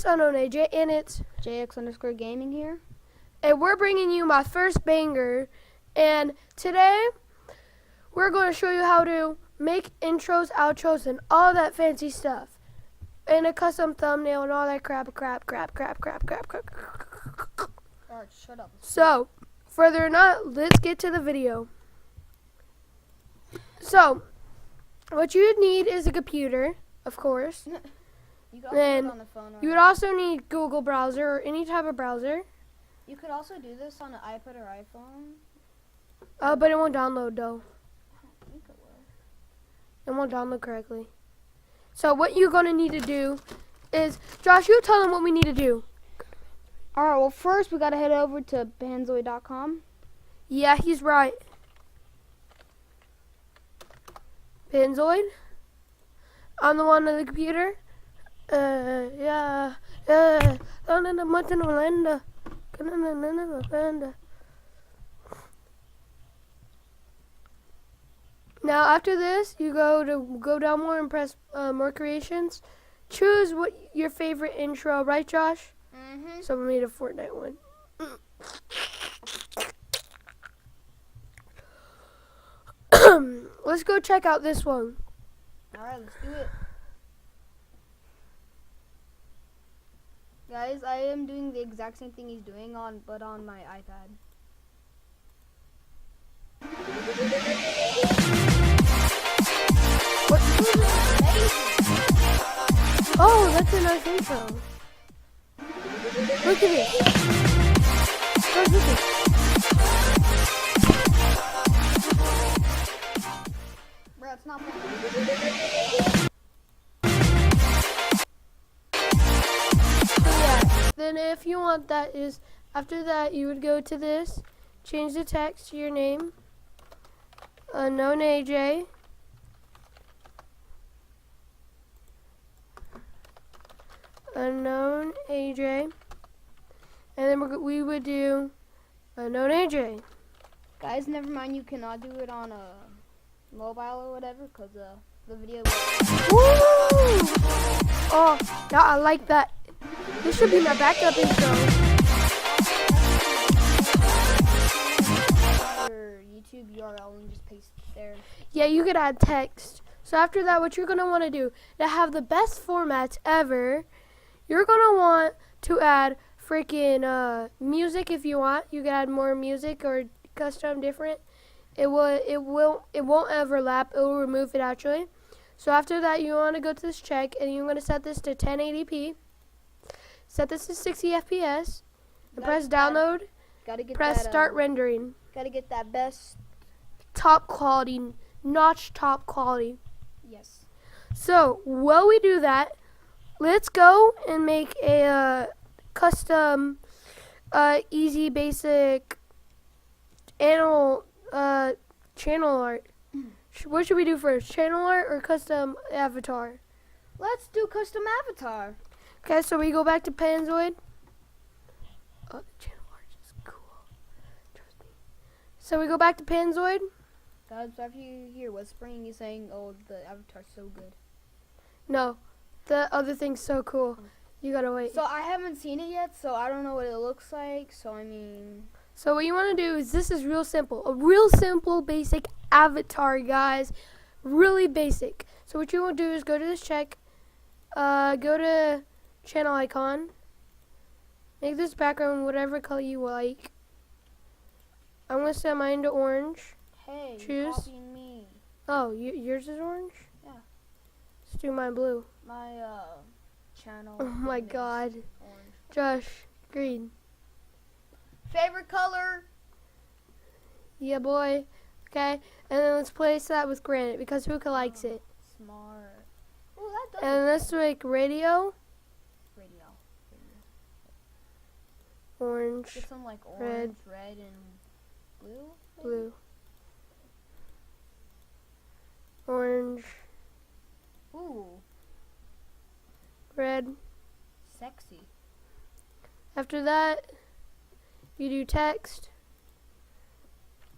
It's UnknownAj, and it's JX_gaming here. and we're bringing you my first banger. And today, we're going to show you how to make intros, outros, and all that fancy stuff. And a custom thumbnail and all that crap. Alright, shut up. So, further not, let's get to the video. So, what you need is a computer, of course. You can Then do it on the phone. You would also need Google browser or any type of browser. You could also do this on an iPad or iPhone. But it won't download though. I don't think it will. It won't download correctly. So what you're gonna need to do is, Josh, you tell them what we need to do. Alright, well first we gotta head over to panzoid.com. Yeah, he's right. Panzoid. I'm the one on the computer. Yeah. Now after this, you go down more and press more creations. Choose what your favorite intro, right, Josh? Mm-hmm. So we made a Fortnite one. Let's go check out this one. Alright, let's do it. Guys, I am doing the exact same thing he's doing but on my iPad. What? Oh, that's a nice intro. Look at it. Look at it. Bro, it's not fun. Then if you want that is, after that you would go to this, change the text to your name, UnknownAj, UnknownAj, and then we would do UnknownAj. Guys, never mind, you cannot do it on a mobile or whatever, because the video Woo! Oh, yeah, I like that. This should be my backup intro. Your YouTube URL and just paste it there. Yeah, you could add text. So after that, what you're going to want to do to have the best formats ever, you're going to want to add freaking music if you want. You can add more music or custom different. It won't overlap. It will remove it actually. So after that, you want to go to this check and you're going to set this to 1080p. Set this to 60 FPS and press download. Press start rendering. Gotta get that best top quality, notch top quality. Yes. So while we do that, let's go and make a custom, easy, basic channel art. What should we do first? Channel art or custom avatar? Let's do custom avatar. Okay, so we go back to Panzoid. Oh, the channel art is cool. Trust me. So we go back to Panzoid. Guys, after you hear whispering, you're saying, oh, the avatar's so good. No, the other thing's so cool. You gotta wait. So I haven't seen it yet, so I don't know what it looks like. So I mean. So what you want to do is, this is real simple. A real simple, basic avatar, guys. Really basic. So what you want to do is go to this check. Go to channel icon. Make this background whatever color you like. I'm going to set mine to orange. Hey, Choose. you're copying me. Oh, yours is orange? Yeah. Let's do mine blue. My channel. Oh my is god. Orange. Josh, green. Favorite color? Yeah, boy. Okay, and then let's place that with granite because who likes it? Smart. Oh, that does. And let's make radio. Radio. Orange, Get some like orange, red, and blue. Maybe? blue. Orange, Ooh, red. sexy. After that, you do text.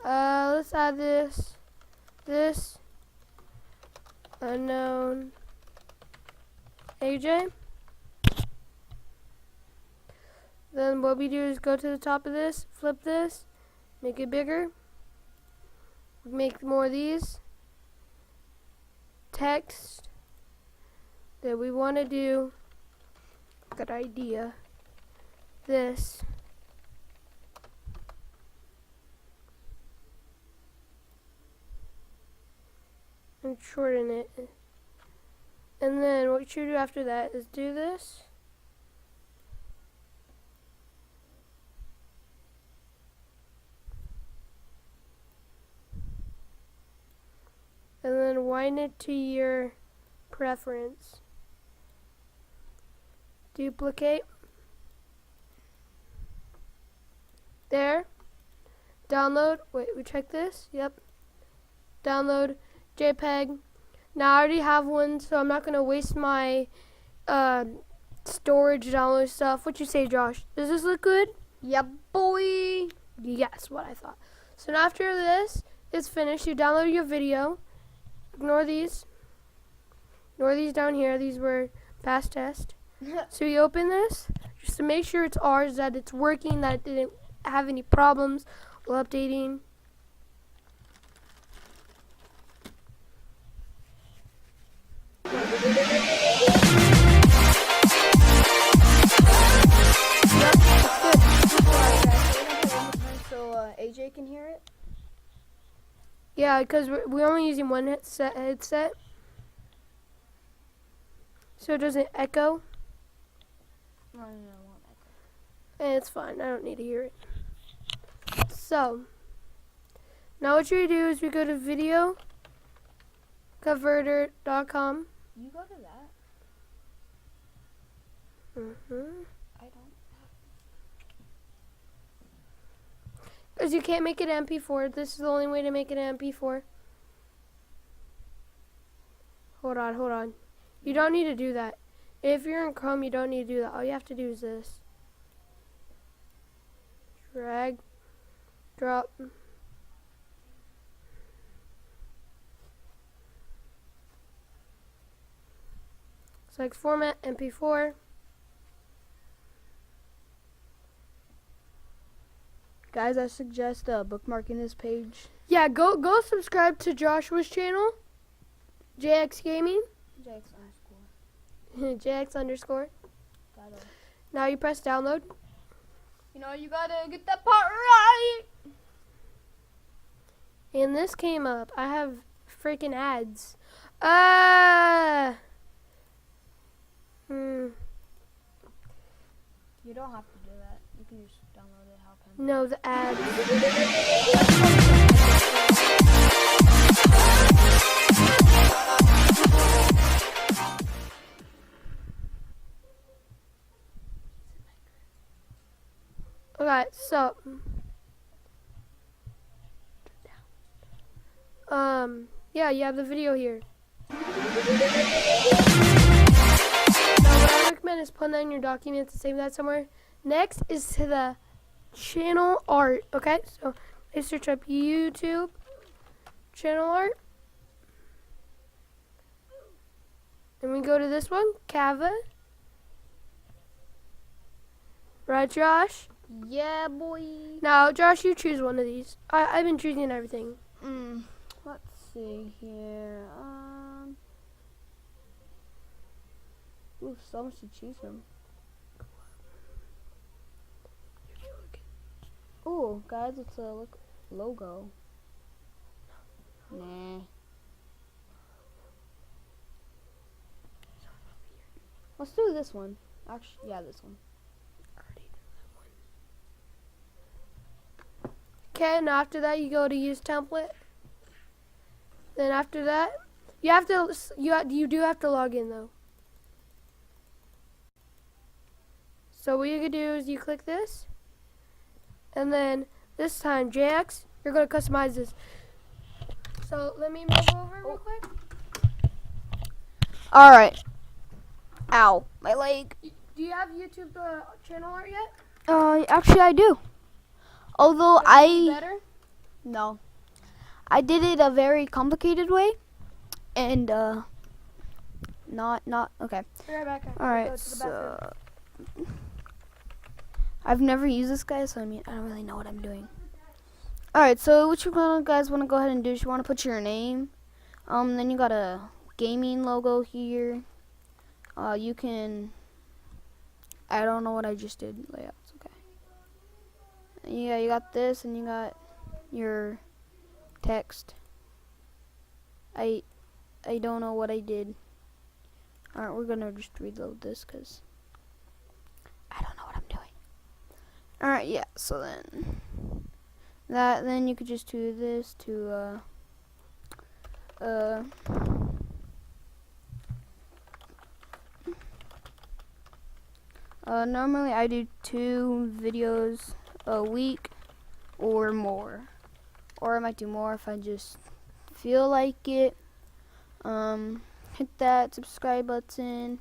Let's add this. Unknown AJ. Then what we do is go to the top of this, flip this, make it bigger, make more of these, text that we want to do, good idea, this, and shorten it. And then what you should do after that is do this. And then wind it to your preference. Duplicate. There. Download. Wait, we check this? Yep. Download JPEG. Now I already have one, so I'm not going to waste my storage download stuff. What you say, Josh? Does this look good? Yeah, boy. Yes, what I thought. So now after this is finished, you download your video. Ignore these. Ignore these down here. These were past test. So you open this just to make sure it's ours, that it's working, that it didn't have any problems while updating. So AJ can hear it. Yeah, because we're only using one headset, so it doesn't echo. No, it won't echo. And it's fine. I don't need to hear it. So now what you do is we go to videoconverter.com. You go to that. I don't. Because you can't make it MP4. This is the only way to make it MP4. Hold on. You don't need to do that. If you're in Chrome, you don't need to do that. All you have to do is this. Drag. Drop. Select format, MP4. Guys, I suggest bookmarking this page. Yeah, go subscribe to Joshua's channel. JX Gaming. JX_. JX_. Gotta. Now you press download. You know, you gotta get that part right. And this came up. I have freaking ads. You don't have to do that. You can just download it. How can? No, the ads. Okay, so yeah, you have the video here. Now what I recommend is putting that in your documents and save that somewhere. Next is to the channel art. Okay, so I search up YouTube channel art, and we go to this one, Canva. Right, Josh? Yeah, boy. Now, Josh, you choose one of these. I've been choosing everything. Let's see here. Ooh, so much to choose from. Ooh, guys, it's a logo. Nah. Let's do this one. Actually, yeah, this one. Okay, and after that you go to use template. Then after that, you do have to log in though. So what you can do is you click this, and then this time JX, you're gonna customize this. So let me move over real quick. All right. Ow, my leg. Do you have YouTube channel art yet? Actually, I do. Although Better? No, I did it a very complicated way, and not okay. Be right back. All right, Go to the bathroom. so I've never used this, guys, so I mean, I don't really know what I'm doing. Alright, so what you guys want to go ahead and do is you want to put your name. Then you got a gaming logo here. You can, I don't know what I just did. Layouts, okay. Yeah, you got this, and you got your text. I don't know what I did. Alright, we're gonna just reload this because I don't know what I'm doing. Alright, yeah, so then you could just do this to normally I do 2 videos a week or more, or I might do more if I just feel like it. Hit that subscribe button,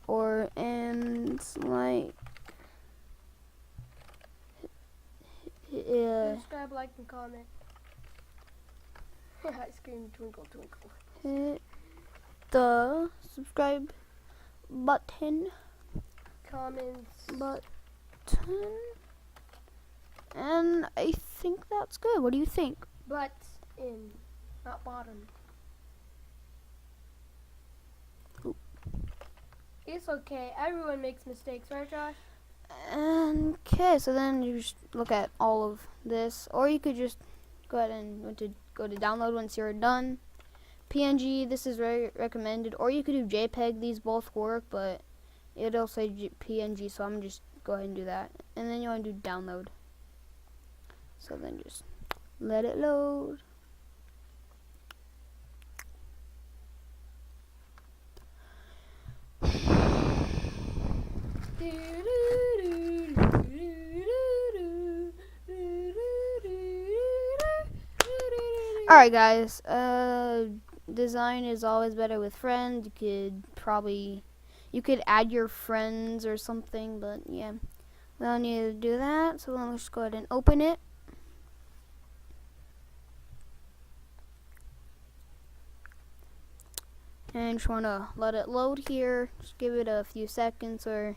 and like Subscribe, like, and comment. I scream twinkle twinkle. hit the subscribe button, Comments. and I think that's good. What do you think? Butt in, not bottom. Oop. It's okay. Everyone makes mistakes, right, Josh? Okay, so then you just look at all of this, or you could just go ahead and go to download once you're done. PNG, this is very recommended, or you could do JPEG. These both work, but it'll say PNG, so I'm gonna just go ahead and do that. And then you want to do download. So then just let it load. Alright, guys, design is always better with friends. You could add your friends or something, but yeah, we don't need to do that, so then let's just go ahead and open it. And just want to let it load here. Just give it a few seconds or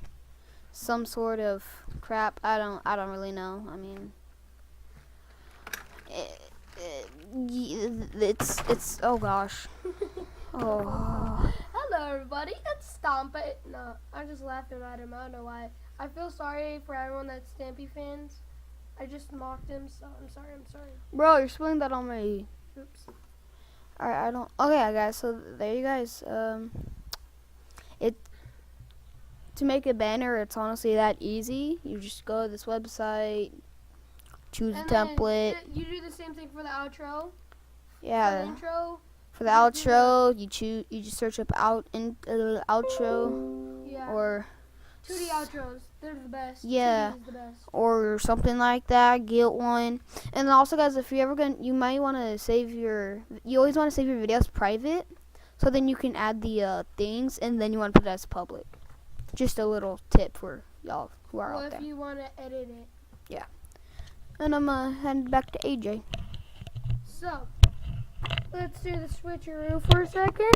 some sort of crap. I don't really know. I mean, it's oh gosh. Oh. Hello, everybody. It's Stomp It. No, I'm just laughing at him. I don't know why. I feel sorry for everyone that's Stampy fans. I just mocked him, so I'm sorry. Bro, you're spilling that on my. Oops. Alright, I don't. Okay, guys. So there you guys. To make a banner, it's honestly that easy. You just go to this website, choose a template. You do the same thing for the outro. Yeah. For the intro. For the outro, you just search up outro. Yeah. Or 2D outros. They're the best. Yeah. 2D is the best. Or something like that. Get one. And also, guys, if you ever you might want to save you always want to save your videos private, so then you can add the things, and then you want to put it as public. Just a little tip for y'all who are out there. If you want to edit it. Yeah. And I'm heading back to AJ. So, let's do the switcheroo for a second.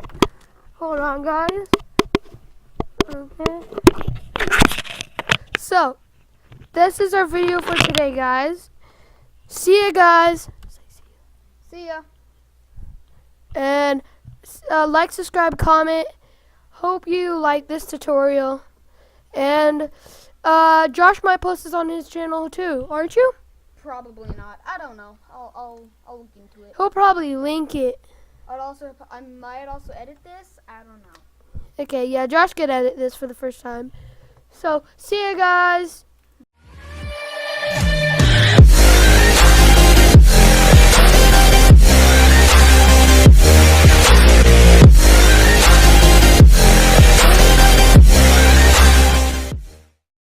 Hold on, guys. Okay. So, this is our video for today, guys. See ya, guys. See ya. And like, subscribe, comment. Hope you like this tutorial. And Josh might post this on his channel too, aren't you? Probably not. I don't know. I'll look into it. He'll probably link it. I might also edit this. I don't know. Okay, yeah, Josh could edit this for the first time. So, see you guys.